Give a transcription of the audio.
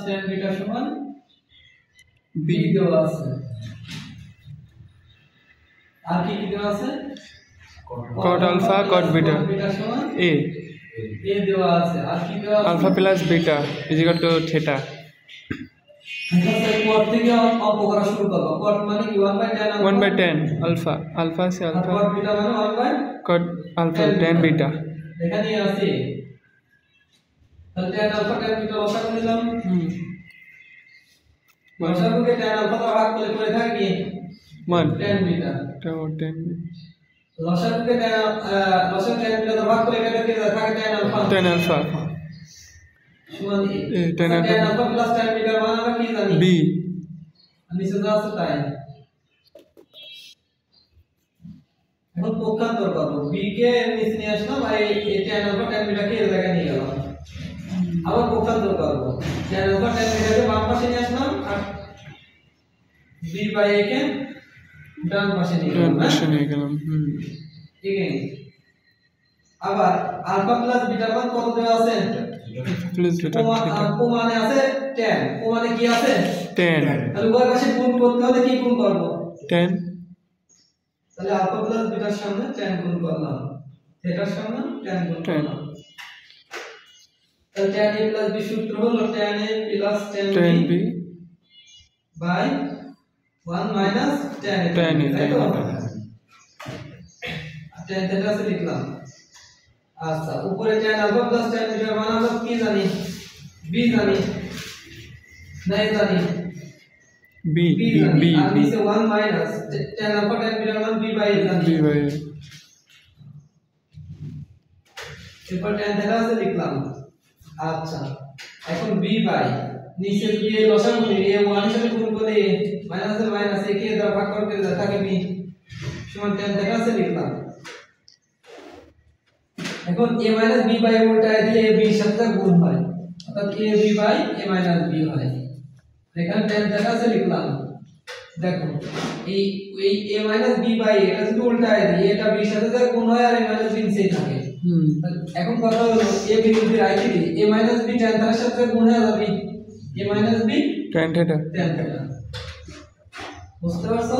tan beta সমান b দেওয়া আছে। আর কি কি দেওয়া আছে? cot alpha cot beta beta সমান a দেওয়া আছে। আর কি দেওয়া আছে? alpha plus beta is equal to theta। cot থেকে অঙ্ক করা শুরু করব। cot মানে কি 1/10 alpha 1/10 alpha alpha से alpha cot beta মানে 1/10 cot alpha 10 beta এখানে আছে। তাহলে tan alpha tan beta লসাগু নিলাম। লসাগুকে tan alpha দ্বারা ভাগ করলে পড়ে থাকে কি 1 tan beta। तो 10 লসাগুকে লসাগু tan beta দ্বারা ভাগ করলে এটা কি থাকে tan alpha সমান tan alpha plus tan beta মান আমরা কি জানি b নিচে যা আছে তাই। এখন পক্ষান্তর করব। b কে নিচে নিয়ে আসলাম আর এই tan alpha tan beta কে এর জায়গায় নিয়ে গেলাম। আবার পক্ষান্তর করব। tan alpha tan beta কে বাম পাশে নিয়ে আসলাম আর b বাই a কে ডান পাশে নিয়ে গেলাম। ঠিক আছে। আবার আলফা প্লাস বিটা মান কত দেওয়া আছে? প্লাস বিটা ও মানে আছে 10 ও মানে কি আছে 10 তাহলে উভয় পাশে গুণ করতে হলে কি গুণ করব 10 তাহলে আলফা প্লাস বিটার সামনে 10 গুণ করলাম থিটার সামনে 10 গুণ করলাম তাহলে tan a plus b সূত্র হলো tan a plus tan b by 1 minus tan a tan theta से লিখলাম। আচ্ছা উপরে tan alpha plus tan beta মান আমরা কি জানি b জানি নাই জানি b আর নিচে 1 minus tan alpha tan beta মান b বাই জানি এরপর tan থিটা से লিখলাম। আচ্ছা এখন b বাই নিচে দিয়ে লসাগু নিয়ে a 1 এর সাথে গুণ করে মাইনাস এর মাইনাস a কে দ্বারা ভাগ করতে থাকে b সমান tan থিটা से লিখলাম। এখন a মাইনাস b বাই উল্টায় দিলে a b এর সাথে গুণ হয় অর্থাৎ a b by a minus b হয়। এখানে tan থিটা से লিখলাম। দেখো এই a মাইনাস b বাই এটা যদি উল্টায় দিই এটা b এর সাথে গুণ হয় আর a মাইনাস b নিচেই থাকে। এখন কথা হলো a b যদি রাইটে দিই a মাইনাস b tan থিটার সাথে গুণ হয়ে যাবে a minus b tan theta বুঝতে পারছো?